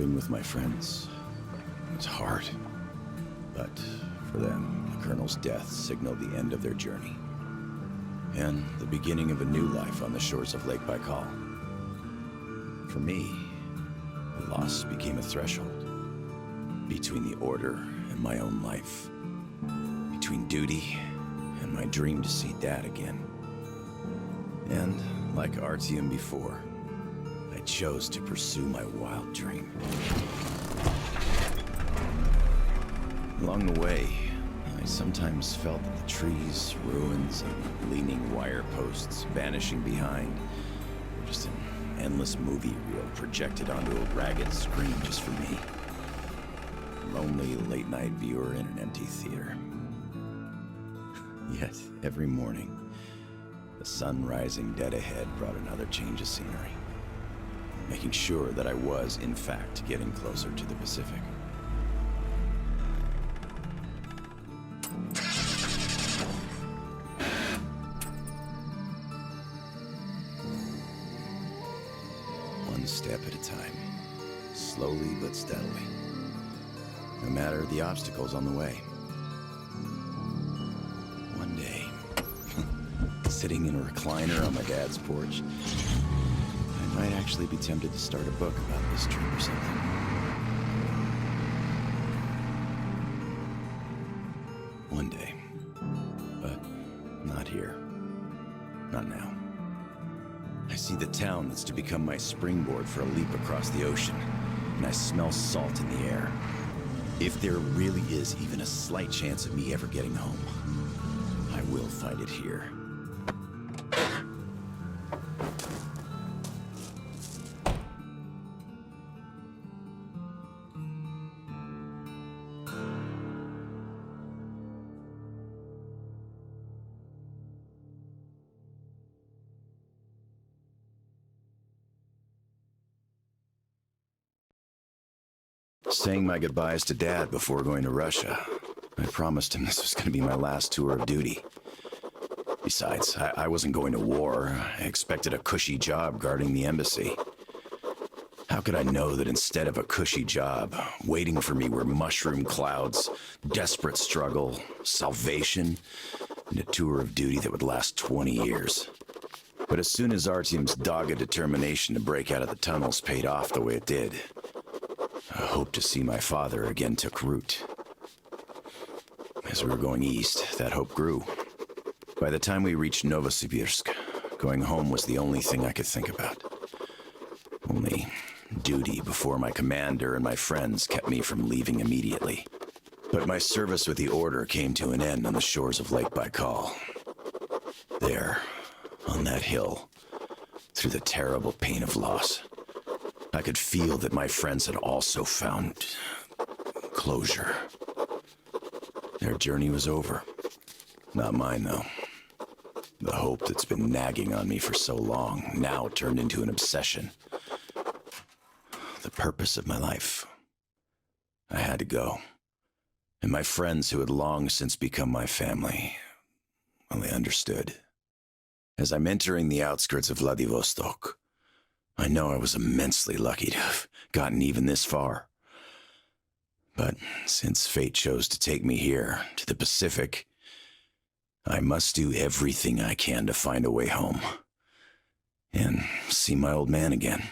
Parting with my friends was hard, but for them, the Colonel's death signaled the end of their journey and the beginning of a new life on the shores of Lake Baikal. For me, the loss became a threshold between the Order and my own life, between duty and my dream to see Dad again. And like Artyom before, I chose to pursue my wild dream. Along the way, I sometimes felt that the trees, ruins, and leaning wire posts vanishing behind were just an endless movie reel projected onto a ragged screen just for me. A lonely late-night viewer in an empty theater. Yet, every morning, the sun rising dead ahead brought another change of scenery, making sure that I was, in fact, getting closer to the Pacific. One step at a time, slowly but steadily, no matter the obstacles on the way. One day, sitting in a recliner on my dad's porch, I might actually be tempted to start a book about this trip or something. One day. But not here. Not now. I see the town that's to become my springboard for a leap across the ocean, and I smell salt in the air. If there really is even a slight chance of me ever getting home, I will find it here. Saying my goodbyes to Dad before going to Russia, I promised him this was going to be my last tour of duty. Besides, I wasn't going to war. I expected a cushy job guarding the embassy. How could I know that instead of a cushy job, waiting for me were mushroom clouds, desperate struggle, salvation, and a tour of duty that would last 20 years? But as soon as Artyom's dogged determination to break out of the tunnels paid off the way it did, a hope to see my father again took root. As we were going east, that hope grew. By the time we reached Novosibirsk, going home was the only thing I could think about. Only duty before my commander and my friends kept me from leaving immediately. But my service with the Order came to an end on the shores of Lake Baikal. There, on that hill, through the terrible pain of loss, I could feel that my friends had also found closure. Their journey was over. Not mine, though. The hope that's been nagging on me for so long now turned into an obsession. The purpose of my life. I had to go. And my friends who had long since become my family, well, they understood. As I'm entering the outskirts of Vladivostok, I know I was immensely lucky to have gotten even this far. But since fate chose to take me here, to the Pacific, I must do everything I can to find a way home and see my old man again.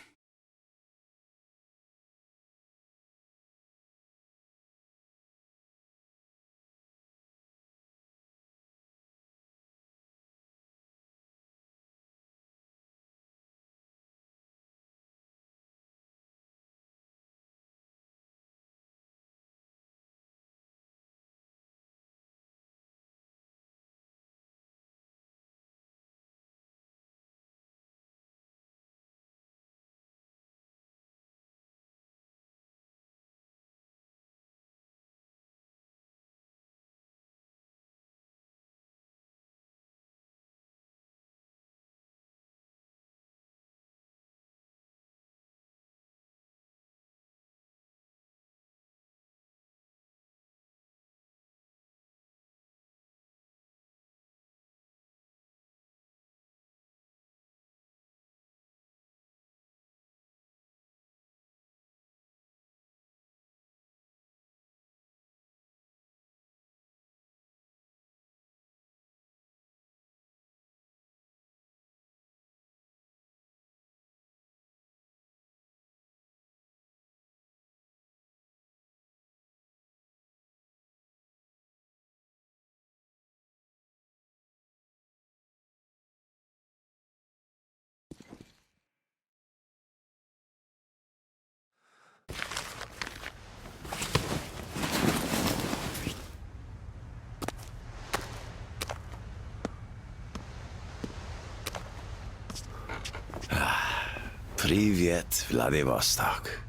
Привет, Vladivostok.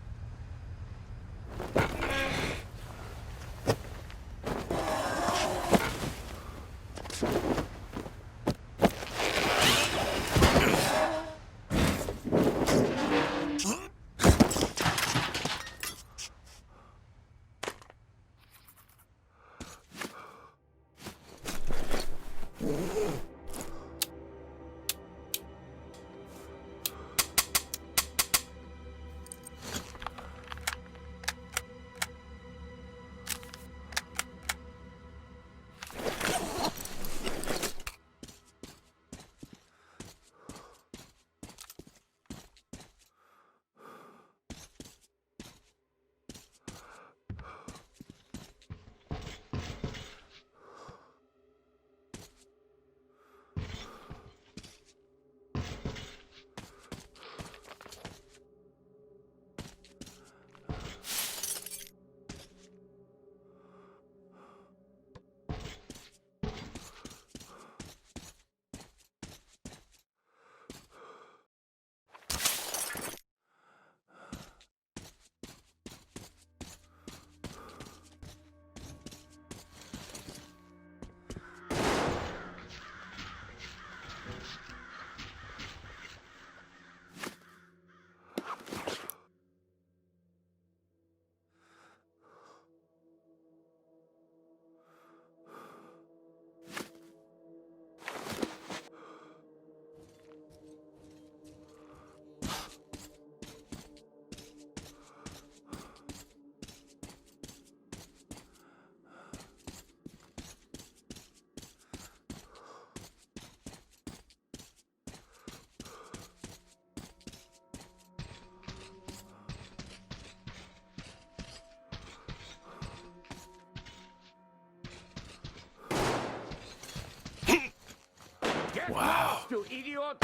Wow. You idiot!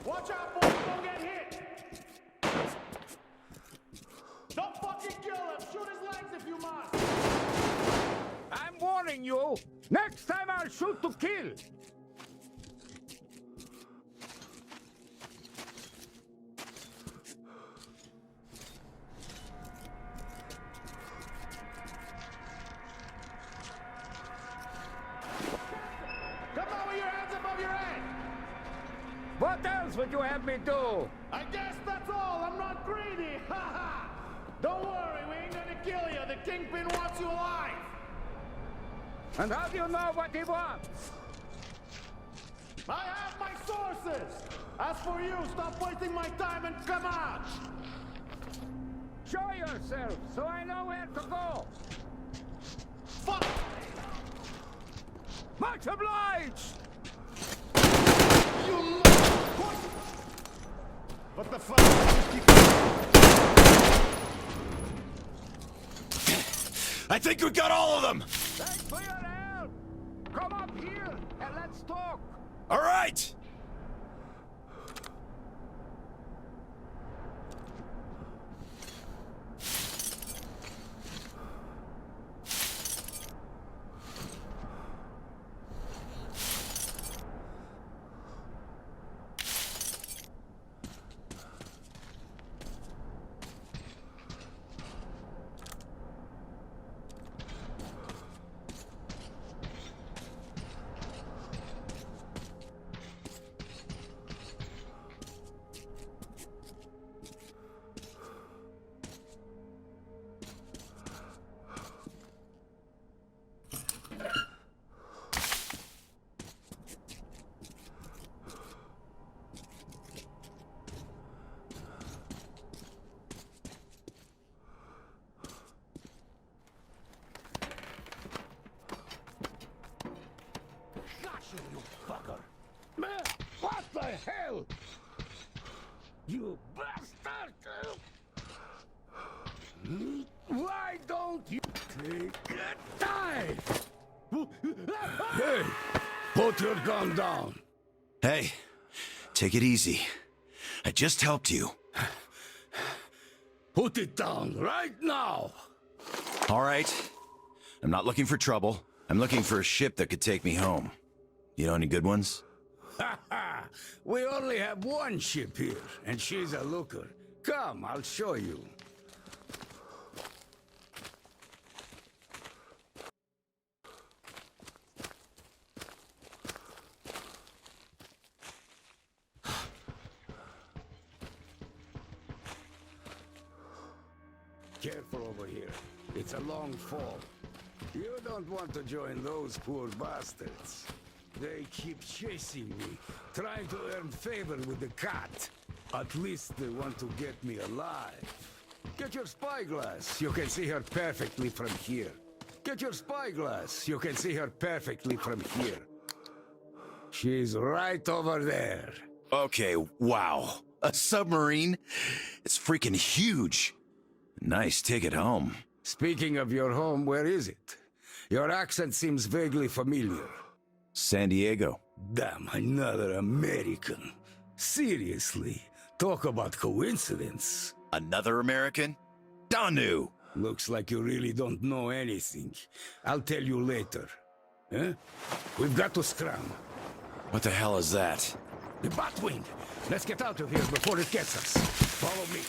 Watch out, boys! Don't get hit! Don't fucking kill him! Shoot his legs if you must! I'm warning you! Next time I'll shoot to kill! What else would you have me do? I guess that's all. I'm not greedy. Ha ha! Don't worry, we ain't gonna kill you. The Kingpin wants you alive. And how do you know what he wants? I have my sources. As for you, stop wasting my time and come out. Show yourself, so I know where to go. Fuck! Much obliged! You what the fuck? I think we got all of them! Thanks for your help! Come up here and let's talk! All right! You fucker! Man, what the hell? You bastard! Why don't you take a dive? Hey, put your gun down. Hey, take it easy. I just helped you. Put it down right now. All right. I'm not looking for trouble. I'm looking for a ship that could take me home. You know any good ones? Ha ha! We only have one ship here, and she's a looker. Come, I'll show you. Careful over here. It's a long fall. You don't want to join those poor bastards. They keep chasing me, trying to earn favor with the cat. At least they want to get me alive. Get your spyglass. You can see her perfectly from here. Get your spyglass. You can see her perfectly from here. She's right over there. Okay, wow. A submarine? It's freaking huge. Nice ticket home. Speaking of your home, where is it? Your accent seems vaguely familiar. San Diego. Damn, another American. Seriously, talk about coincidence. Another American? Danu! Looks like you really don't know anything. I'll tell you later. Huh? We've got to scram. What the hell is that? The Batwing! Let's get out of here before it gets us. Follow me.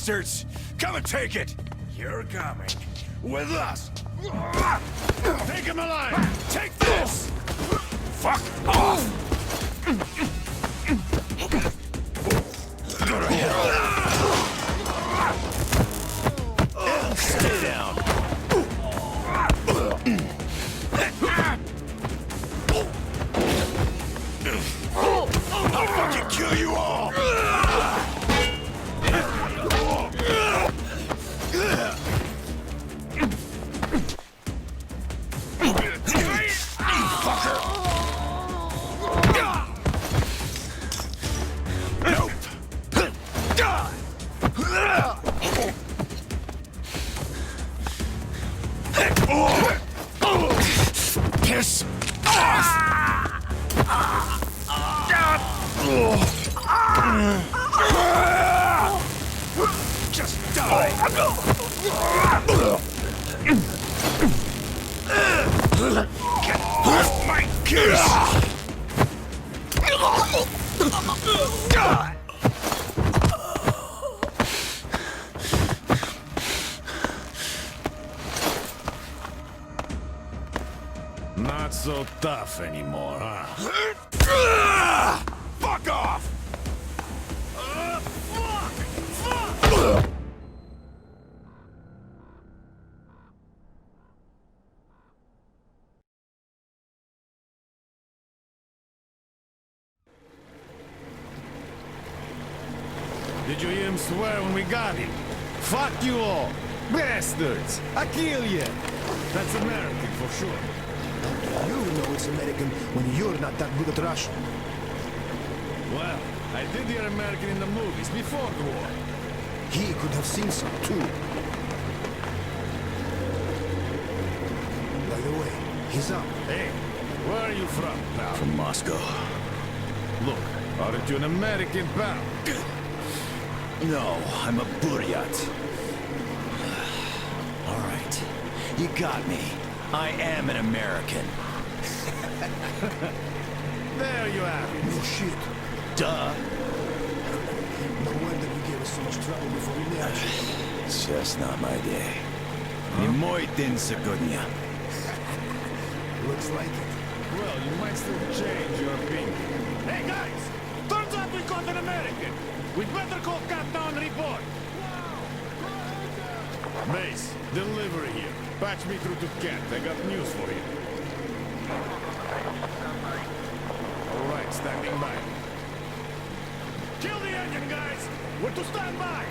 bastards! Come and take it! You're coming with us. Take him alive! Take this! Fuck off! Go to hell! Stay down! I'll fucking kill you all! Piss off! Just die! Get off my kiss! Not so tough anymore, huh? Fuck off! Did you hear him swear when we got him? Fuck you all! Bastards! I kill you! That's American for sure. You know it's American when you're not that good at Russian. Well, I did hear American in the movies before the war. He could have seen some too. By the way, he's up. Hey, where are you from, pal? From Moscow. Look, aren't you an American, pal? No, I'm a Buryat. All right, you got me. I am an American. There you have it. No shit. Duh. No wonder you gave us so much trouble before we met. It's just not my day. Не мой день сегодня. Looks like it. Well, you might still change your opinion. Hey guys! Turns out we caught an American! We'd better call Captain report! Mace, delivery here. Patch me through to Kent. I got news for you. All right, standing by. Kill the engine, guys! We're to stand by!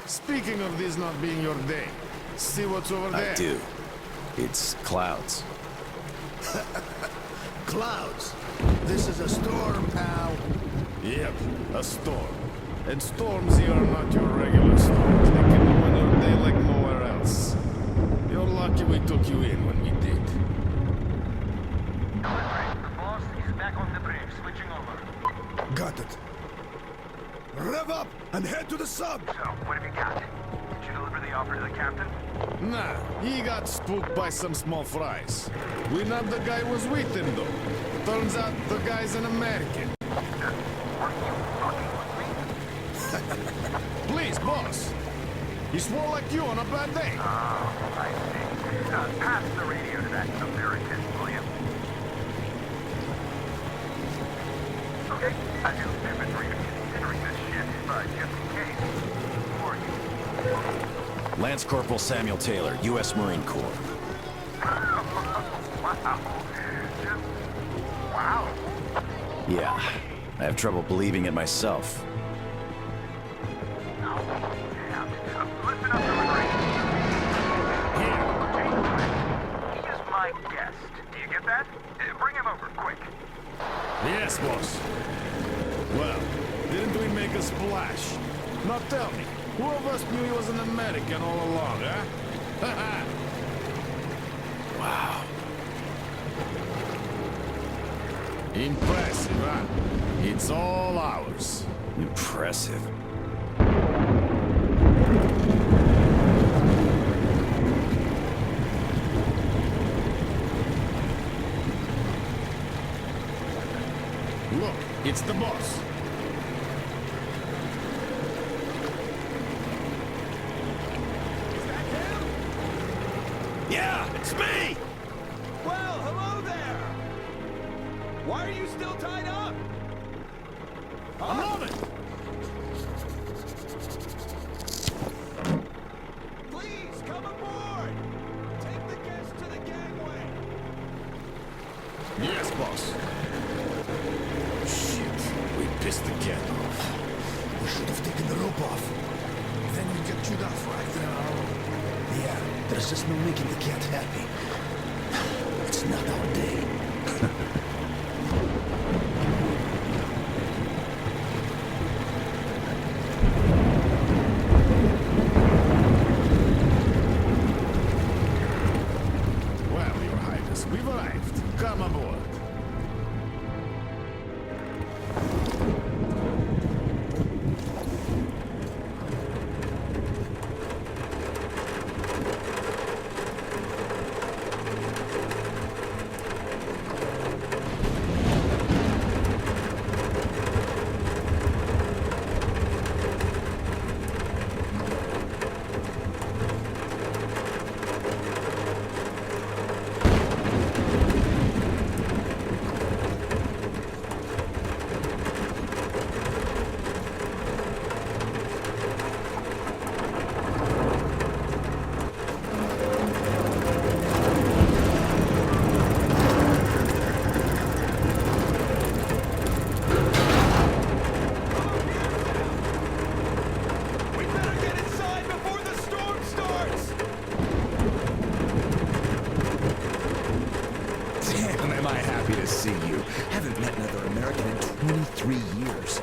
Speaking of this not being your day, see what's over there? I do. It's clouds. Clouds. This is a storm, pal. Yep, a storm. And storms here are not your regular storms. They can ruin your day like nowhere else. You're lucky we took you in when we did. The boss is back on the bridge, switching over. Got it. Rev up and head to the sub. So, what have you got? Did you deliver the offer to the captain? Nah, he got spooked by some small fries. We nabbed the guy who was with him, though. Turns out the guy's an American. Are you fucking with me? Please, boss. He swore like you on a bad day. Oh, I see. Pass the radio to that American, will you? Okay, I do infantry considering this shit, but just in case, who are you? Lance Corporal Samuel Taylor, U.S. Marine Corps. Wow. Just... wow. Yeah, I have trouble believing it myself. Oh, damn. Listen up, delivery. He is my guest. Do you get that? Bring him over, quick. Yes, boss. Well, didn't we make a splash? Now tell me, who of us knew he was an American all along, huh? Haha! Wow. Impressive, huh? It's all ours. Impressive. It's the boss. Is that him? Yeah, it's me! Well, hello there! Why are you still tied up? I'm on it! Please, come aboard! Take the guests to the gangway! Yes, boss. Shit, we pissed the cat off. We should have taken the rope off. Then we get chewed off right there on our own. Yeah, there's just no making the cat happy. It's not our day. Well, Your Highness, we've arrived. Come aboard. We better get inside before the storm starts! Damn, am I happy to see you. Haven't met another American in 23 years.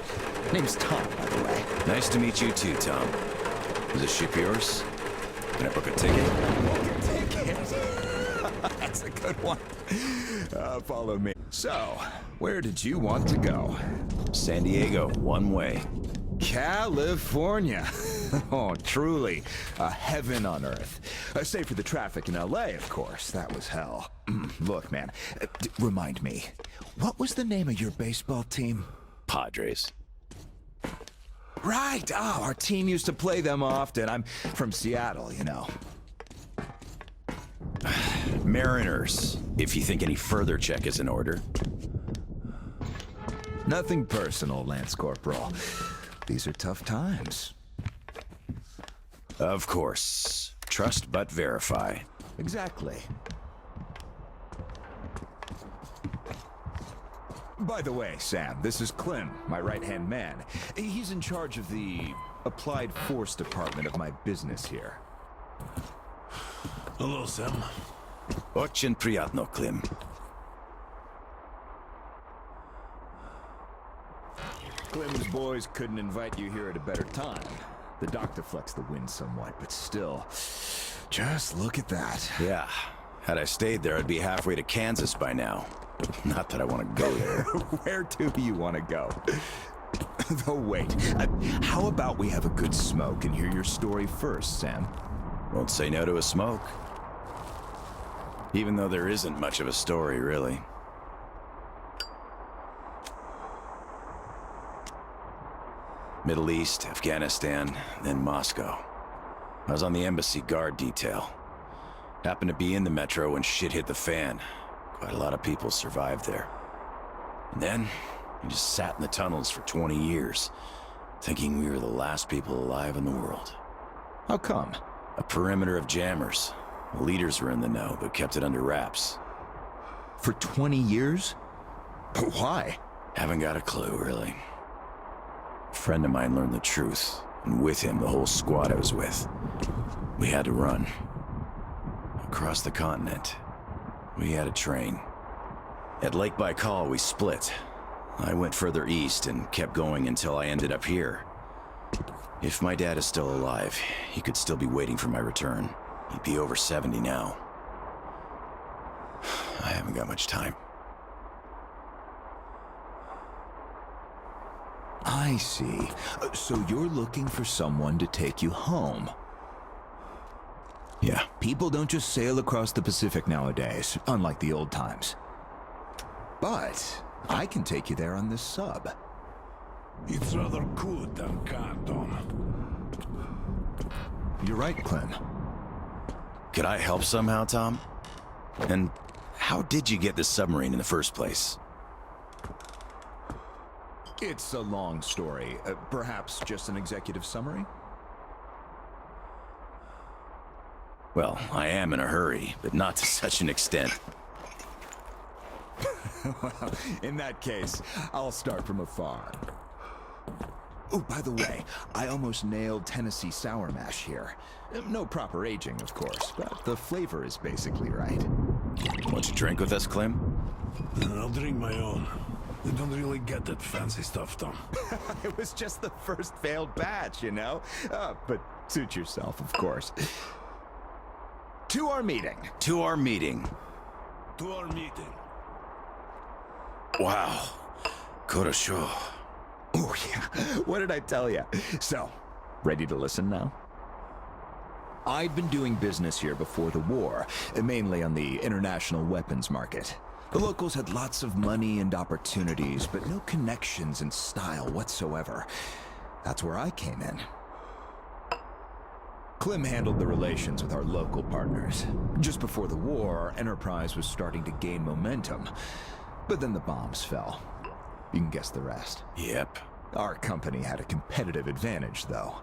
Name's Tom, by the way. Nice to meet you too, Tom. Is this ship yours? Can I book a ticket? That's a good one. Follow me. So, where did you want to go? San Diego, one way. California. Oh, truly a heaven on earth. Save for the traffic in LA, of course. That was hell. Look, man, remind me, what was the name of your baseball team? Padres. Right. Oh, our team used to play them often. I'm from Seattle, you know. Mariners, if you think any further check is in order. Nothing personal, Lance Corporal. These are tough times. Of course. Trust but verify. Exactly. By the way, Sam, this is Clem, my right-hand man. He's in charge of the Applied Force department of my business here. Hello, Sam. Очень приятно, Klim. Clem's boys couldn't invite you here at a better time. The doctor flexed the wind somewhat, but still, just look at that. Yeah. Had I stayed there, I'd be halfway to Kansas by now. Not that I want to go there. Where do you want to go? Oh, wait. How about we have a good smoke and hear your story first, Sam? Won't say no to a smoke. Even though there isn't much of a story, really. Middle East, Afghanistan, then Moscow. I was on the embassy guard detail. Happened to be in the metro when shit hit the fan. Quite a lot of people survived there. And then, we just sat in the tunnels for 20 years, thinking we were the last people alive in the world. How come? A perimeter of jammers. The leaders were in the know, but kept it under wraps. For 20 years? But why? Haven't got a clue, really. A friend of mine learned the truth, and with him, the whole squad I was with. We had to run. Across the continent. We had a train. At Lake Baikal, we split. I went further east and kept going until I ended up here. If my dad is still alive, he could still be waiting for my return. He'd be over 70 now. I haven't got much time. I see. So you're looking for someone to take you home. Yeah. People don't just sail across the Pacific nowadays, unlike the old times. But I can take you there on this sub. It's rather good than can't, You're right, Clem. Could I help somehow, Tom? And how did you get this submarine in the first place? It's a long story. Perhaps just an executive summary? Well, I am in a hurry, but not to such an extent. Well, in that case, I'll start from afar. Oh, by the way, I almost nailed Tennessee sour mash here. No proper aging, of course, but the flavor is basically right. Want to drink with us, Clem? I'll drink my own. I don't really get that fancy stuff, Tom. It was just the first failed batch, you know? But suit yourself, of course. To our meeting. To our meeting. To our meeting. Wow. Korosho. Oh, yeah. What did I tell you? So, ready to listen now? I'd been doing business here before the war, mainly on the international weapons market. The locals had lots of money and opportunities, but no connections and style whatsoever. That's where I came in. Clem handled the relations with our local partners. Just before the war, our enterprise was starting to gain momentum. But then the bombs fell. You can guess the rest. Yep. Our company had a competitive advantage, though.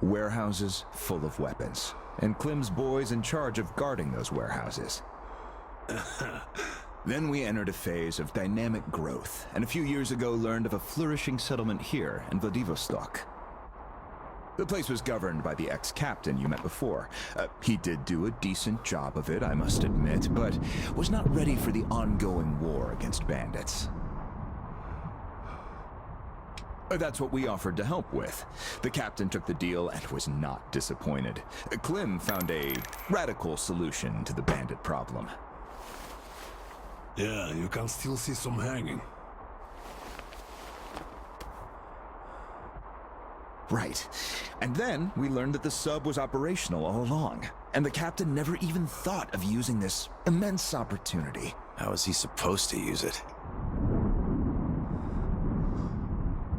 Warehouses full of weapons, and Clem's boys in charge of guarding those warehouses. Then we entered a phase of dynamic growth, and a few years ago learned of a flourishing settlement here in Vladivostok. The place was governed by the ex-captain you met before. He did do a decent job of it, I must admit, but was not ready for the ongoing war against bandits. That's what we offered to help with. The captain took the deal and was not disappointed. Clem found a radical solution to the bandit problem. Yeah, you can still see some hanging. Right. And then we learned that the sub was operational all along, and the captain never even thought of using this immense opportunity. How is he supposed to use it?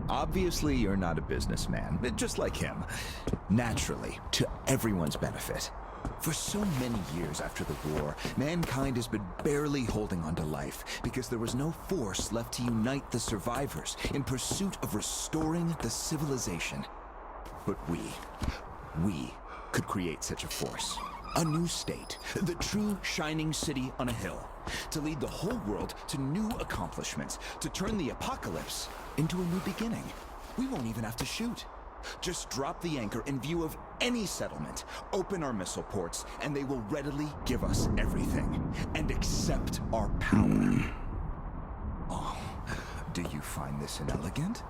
Obviously, you're not a businessman, but just like him. Naturally, to everyone's benefit. For so many years after the war, mankind has been barely holding on to life because there was no force left to unite the survivors in pursuit of restoring the civilization. But we could create such a force. A new state, the true shining city on a hill, to lead the whole world to new accomplishments, to turn the apocalypse into a new beginning. We won't even have to shoot. Just drop the anchor in view of any settlement, open our missile ports, and they will readily give us everything, and accept our power. Oh, do you find this inelegant?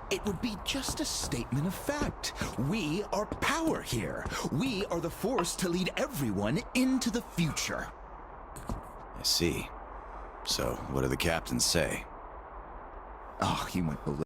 It would be just a statement of fact. We are power here. We are the force to lead everyone into the future. I see. So, what do the captains say? Oh, he went ballistic.